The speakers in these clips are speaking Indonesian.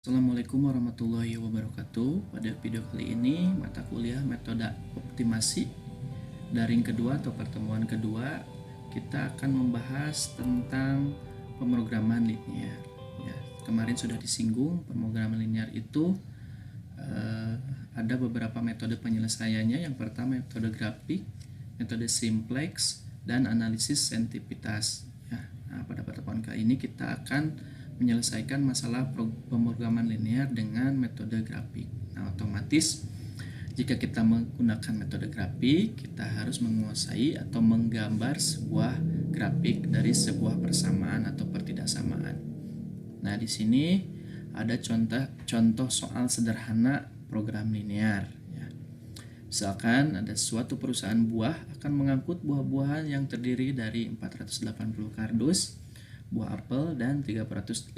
Assalamualaikum warahmatullahi wabarakatuh. Pada video kali ini, mata kuliah metode optimasi daring kedua atau pertemuan kedua, kita akan membahas tentang pemrograman linear. Ya, kemarin sudah disinggung, pemrograman linear itu ada beberapa metode penyelesaiannya. Yang pertama metode grafik, metode simplex, dan analisis sensitivitas. Ya, nah, pada pertemuan kali ini kita akan menyelesaikan masalah pemrograman linear dengan metode grafik. Nah, otomatis jika kita menggunakan metode grafik, kita harus menguasai atau menggambar sebuah grafik dari sebuah persamaan atau pertidaksamaan. Nah, di sini ada contoh soal sederhana program linear. Ya. Misalkan ada suatu perusahaan buah akan mengangkut buah-buahan yang terdiri dari 480 kardus buah apel dan 352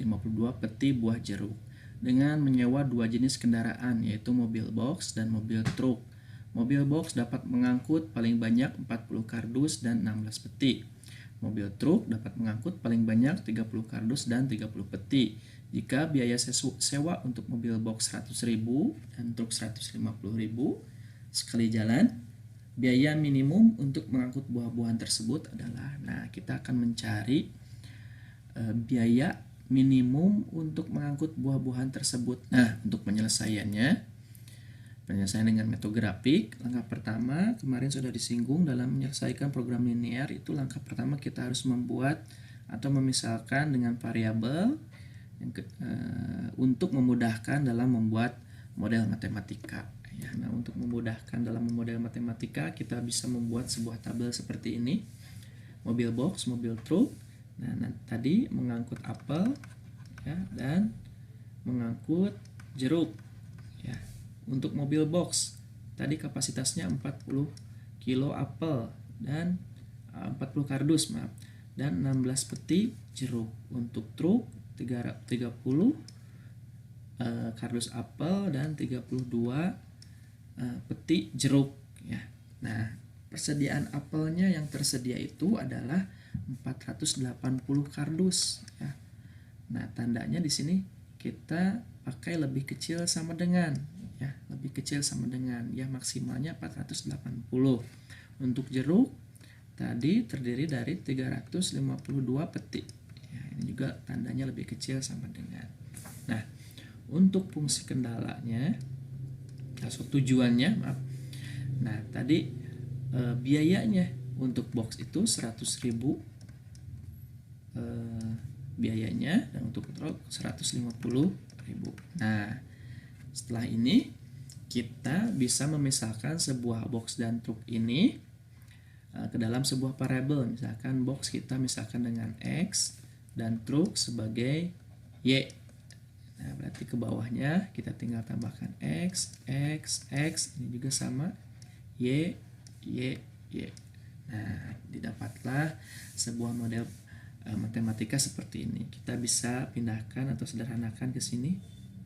peti buah jeruk dengan menyewa dua jenis kendaraan, yaitu mobil box dan mobil truk. Mobil box dapat mengangkut paling banyak 40 kardus dan 16 peti. Mobil truk dapat mengangkut paling banyak 30 kardus dan 30 peti. Jika biaya sewa untuk mobil box 100.000 dan truk 150.000 sekali jalan, biaya minimum untuk mengangkut buah-buahan tersebut adalah, nah, kita akan mencari biaya minimum untuk mengangkut buah-buahan tersebut. Nah, untuk penyelesaian dengan metode grafik, langkah pertama kemarin sudah disinggung dalam menyelesaikan program linear itu. Langkah pertama kita harus membuat atau memisahkan dengan variabel untuk memudahkan dalam membuat model matematika. Ya, nah, untuk memudahkan dalam model matematika, kita bisa membuat sebuah tabel seperti ini. Mobil box, mobil truk. Nah, tadi mengangkut apel ya, dan mengangkut jeruk ya. Untuk mobil box tadi kapasitasnya 40 kilo apel dan 40 kardus dan 16 peti jeruk. Untuk truk 30 kardus apel dan 32 peti jeruk ya. Nah, persediaan apelnya yang tersedia itu adalah 480 kardus ya. Nah, tandanya di sini kita pakai lebih kecil sama dengan ya, lebih kecil sama dengan ya, maksimalnya 480. Untuk jeruk tadi terdiri dari 352 peti. Ya, ini juga tandanya lebih kecil sama dengan. Nah, untuk fungsi kendalanya atau tujuannya, nah, tadi biayanya untuk box itu 100.000 biayanya, dan untuk truk 150.000. Nah, setelah ini kita bisa memisahkan sebuah box dan truk ini ke dalam sebuah variabel. Misalkan box kita misalkan dengan X dan truk sebagai Y. Nah, berarti ke bawahnya kita tinggal tambahkan X, X, X, ini juga sama Y, Y, Y. Nah, didapatlah sebuah model matematika seperti ini. Kita bisa pindahkan atau sederhanakan ke sini.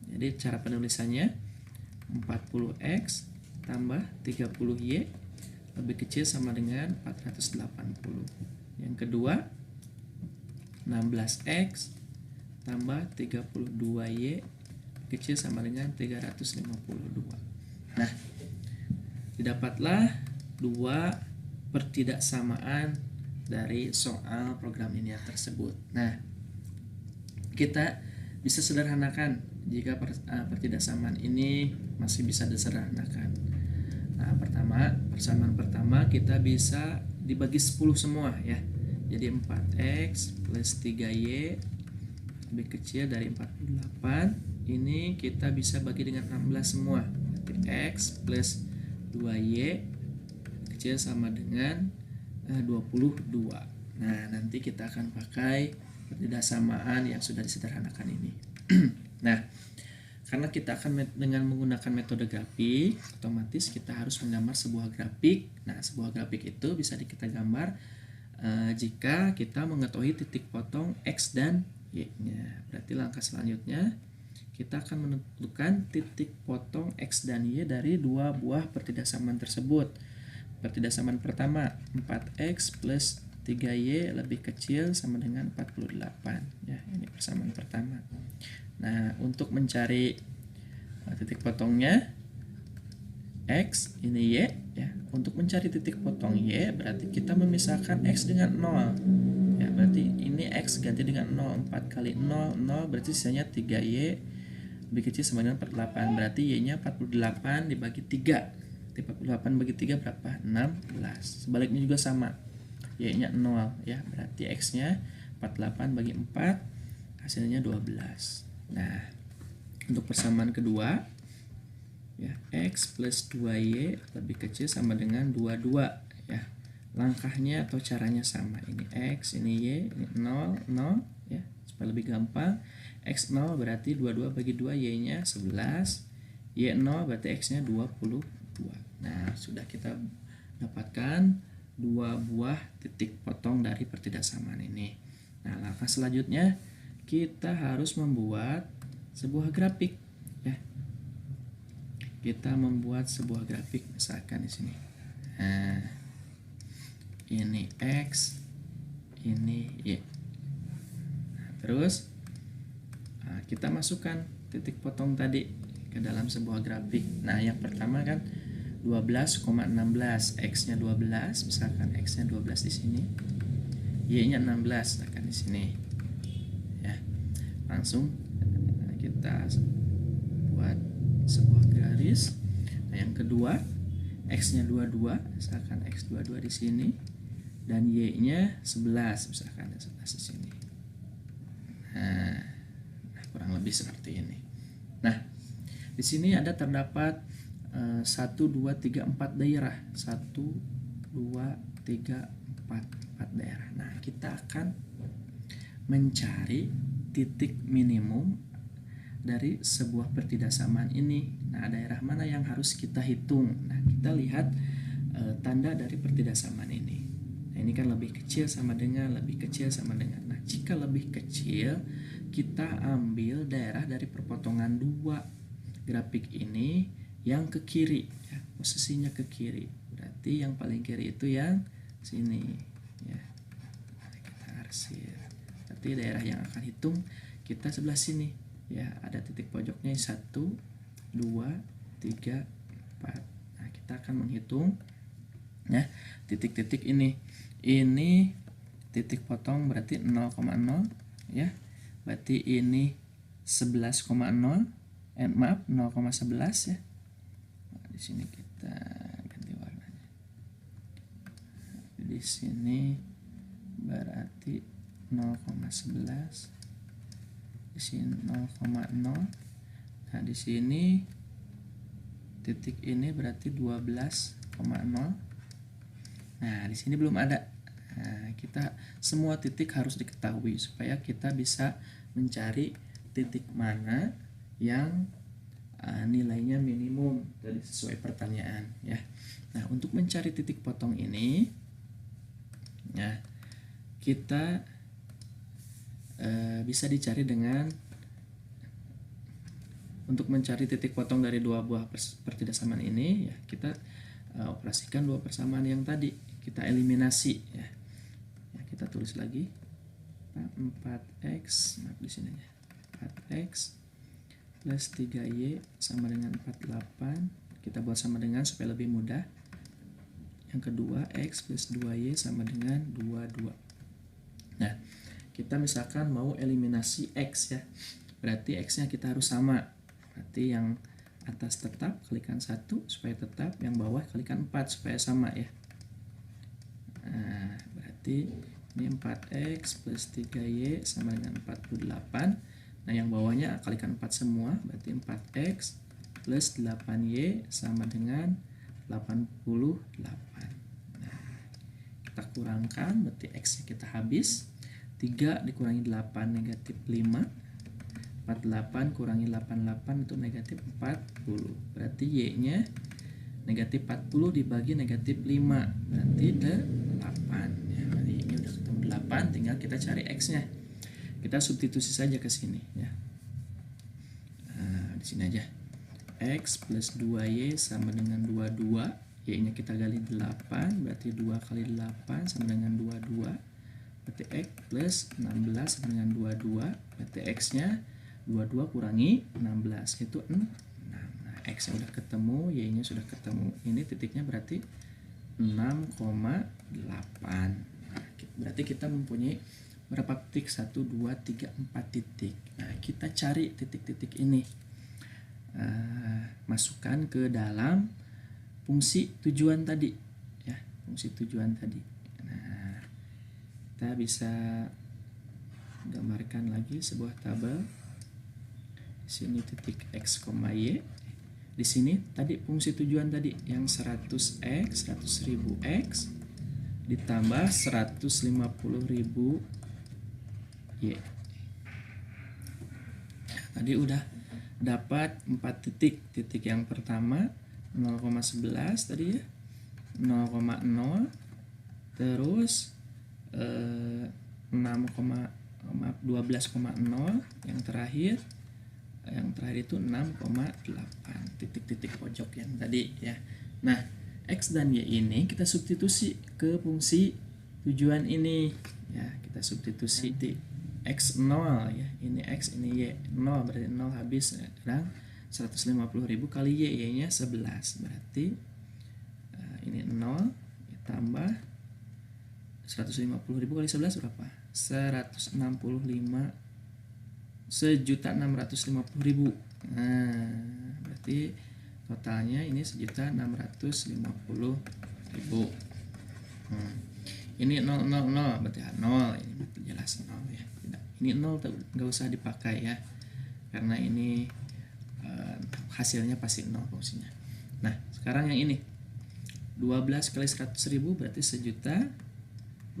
Jadi cara penulisannya 40x tambah 30y lebih kecil sama dengan 480. Yang kedua 16x tambah 32y kecil sama dengan 352. Nah, didapatlah dua pertidaksamaan dari soal program linear tersebut. Nah, kita bisa sederhanakan jika pertidaksamaan ini masih bisa disederhanakan. Nah, persamaan pertama kita bisa dibagi 10 semua ya. Jadi 4x plus 3y lebih kecil dari 48. Ini kita bisa bagi dengan 16 semua. Berarti x plus 2y kecil sama dengan 22. Nah, nanti kita akan pakai pertidaksamaan yang sudah disederhanakan ini. Nah, karena kita akan dengan menggunakan metode grafik, otomatis kita harus menggambar sebuah grafik. Nah, sebuah grafik itu bisa kita gambar jika kita mengetahui titik potong X dan Y-nya. Berarti langkah selanjutnya kita akan menentukan titik potong X dan Y dari dua buah pertidaksamaan tersebut. Pertidaksamaan pertama 4x plus 3y lebih kecil sama dengan 48 ya, ini persamaan pertama. Nah, untuk mencari titik potongnya X, ini Y ya. Untuk mencari titik potong Y berarti kita memisahkan X dengan 0 ya, berarti ini X ganti dengan 0, 4 kali 0, 0 berarti sisanya 3Y lebih kecil sama dengan 48, berarti Y nya 48 dibagi 3, 48 bagi 3 berapa? 16. Sebaliknya juga sama, Y nya 0 ya, berarti X nya 48 bagi 4 hasilnya 12. Nah, untuk persamaan kedua ya, X plus 2Y lebih kecil sama dengan 22 ya. Langkahnya atau caranya sama, ini X, ini Y, ini 0, 0 ya, supaya lebih gampang. X 0 berarti 22 bagi 2, Y nya 11, Y 0 berarti X nya 22. Nah, sudah kita dapatkan dua buah titik potong dari pertidaksamaan ini. Nah, langkah selanjutnya kita harus membuat sebuah grafik ya. Kita membuat sebuah grafik misalkan di sini. Nah, ini X, ini Y. Nah, terus kita masukkan titik potong tadi ke dalam sebuah grafik. Nah, yang pertama kan 12,16, X-nya 12, misalkan X-nya 12 di sini. Y-nya 16, misalkan di sini. Ya. Langsung kita buat sebuah garis. Nah, yang kedua, X-nya 22, misalkan X 22 di sini, dan Y-nya 11, misalkan 11 di sini. Nah, kurang lebih seperti ini. Nah, di sini ada terdapat 1, 2, 3, 4 daerah. 1, 2, 3, 4 daerah. Nah, kita akan mencari titik minimum dari sebuah pertidaksamaan ini. Nah, daerah mana yang harus kita hitung? Nah, kita lihat tanda dari pertidaksamaan ini. Nah, ini kan lebih kecil sama dengan, lebih kecil sama dengan. Nah, jika lebih kecil, kita ambil daerah dari perpotongan dua grafik ini yang ke kiri ya, posisinya ke kiri. Berarti yang paling kiri itu yang sini ya. Kita arsir. Berarti daerah yang akan hitung kita sebelah sini ya, ada titik pojoknya 1, 2, 3, 4. Nah, kita akan menghitung ya titik-titik ini. Ini titik potong berarti 0,0 ya. Berarti ini 11,0, maaf 0,11 ya. Nah, di sini kita ganti warnanya. Di sini berarti 0,11. Di sini 0,0. Nah, di sini titik ini berarti 12,0. Nah, di sini belum ada. Nah, kita semua titik harus diketahui supaya kita bisa mencari titik mana yang nilainya minimum dari sesuai pertanyaan ya. Nah, untuk mencari titik potong ini ya, kita bisa dicari dengan, untuk mencari titik potong dari dua buah pertidaksamaan ini ya, kita operasikan dua persamaan yang tadi, kita eliminasi ya. Kita tulis lagi 4x, nah di sini ya, 4x plus 3y sama dengan 48. Kita buat sama dengan supaya lebih mudah. Yang kedua, x plus 2y sama dengan 22. Nah, kita misalkan mau eliminasi x ya, berarti x nya kita harus sama. Berarti yang atas tetap kalikan 1 supaya tetap, yang bawah kalikan 4 supaya sama ya. Nah, berarti ini 4x plus 3y sama dengan 48. Nah, yang bawahnya kalikan 4 semua, berarti 4x plus 8y sama dengan 88. Nah, kita kurangkan, berarti x nya kita habis. 3 dikurangi 8 negatif 5. 48 kurangi 88 itu negatif 40. Berarti y nya negatif 40 dibagi negatif 5, berarti 8 ya. Jadi ini udah ketemu 8, tinggal kita cari x nya. Kita substitusi saja ke sini ya. Nah, di sini aja. X plus 2y sama dengan 22. Y nya kita gali 8, berarti 2 kali 8 sama dengan 22. Berarti x plus 16 sama dengan 22. Berarti x nya 22 kurangi 16 itu 6. Nah, X nya udah ketemu, Y nya sudah ketemu. Ini titiknya berarti 6,8. Nah, berarti kita mempunyai berapa titik? 1, 2, 3, 4 titik. Nah, kita cari titik-titik ini. Masukkan ke dalam fungsi tujuan tadi. Ya, fungsi tujuan tadi. Nah, kita bisa gambarkan lagi sebuah tabel. Di sini titik X, Y. Di sini tadi fungsi tujuan tadi yang 100x, 100.000 X ditambah 150.000 Y. Tadi udah dapat 4 titik. Titik yang pertama 0,11 tadi ya, 0,0, terus 12,0 yang terakhir itu 6,8. Titik-titik pojok yang tadi ya. Nah, X dan Y ini kita substitusi ke fungsi tujuan ini ya. Kita substitusi di X 0 ya. Ini X, ini Y 0, berarti 0 habis. Sekarang 150.000 kali Y nya 11, berarti ini 0 tambah 150.000 kali 11 berapa? 1.650.000. Nah, berarti totalnya ini 1.650.000. Ini 000 berarti 0, ini berarti jelas 0 ya. Tidak, ini 0 nggak usah dipakai ya, karena ini hasilnya pasti 0 fungsinya. Nah, sekarang yang ini 12 kali 100.000 berarti 1.200.000.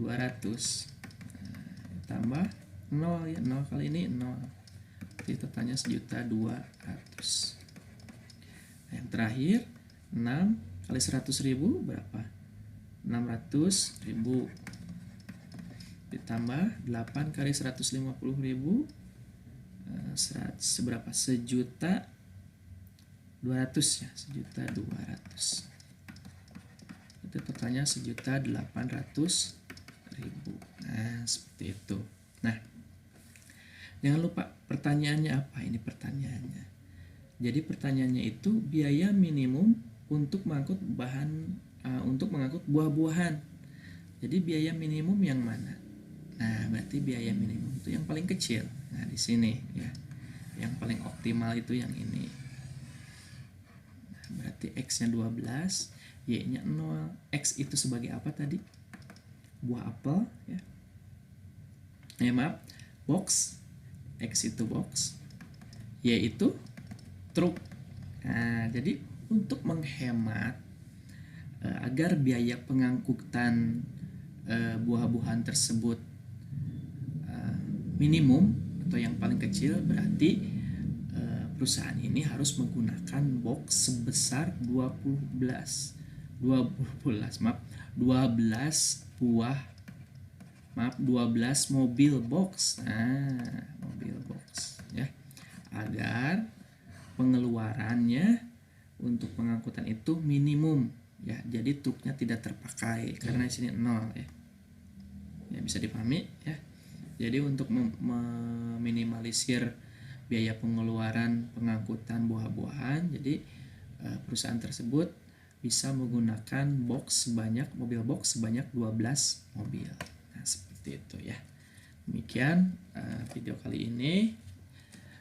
Tambah 0 ya, 0 kali ini 0. Jadi totalnya 1.200.000. Nah, yang terakhir 6 kali 100.000 berapa? 600.000. Ditambah 8 kali 150.000 seberapa? 1.200.000 ya, 1.200.000. Itu totalnya 1.800.000. Nah, seperti itu. Nah, jangan lupa pertanyaannya apa? Ini pertanyaannya. Jadi pertanyaannya itu biaya minimum untuk mengangkut buah-buahan. Jadi biaya minimum yang mana? Nah, berarti biaya minimum itu yang paling kecil. Nah, di sini ya. Yang paling optimal itu yang ini. Nah, berarti X-nya 12, Y-nya 0. X itu sebagai apa tadi? Buah apel ya. Maaf, box. X itu box, Y itu truk. Nah, jadi untuk menghemat agar biaya pengangkutan buah-buahan tersebut minimum atau yang paling kecil, berarti perusahaan ini harus menggunakan box sebesar 12 mobil box. Nah, mobil box ya, agar pengeluarannya untuk pengangkutan itu minimum ya. Jadi truknya tidak terpakai karena di sini 0 ya. Ya, bisa dipahami ya. Jadi untuk meminimalisir biaya pengeluaran pengangkutan buah-buahan, jadi perusahaan tersebut bisa menggunakan mobil box sebanyak 12 mobil. Nah, seperti itu ya. Demikian video kali ini.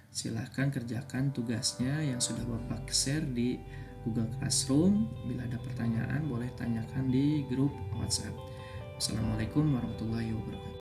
Silahkan kerjakan tugasnya yang sudah Bapak share di Google Classroom. Bila ada pertanyaan boleh tanyakan di grup WhatsApp. Assalamualaikum warahmatullahi wabarakatuh.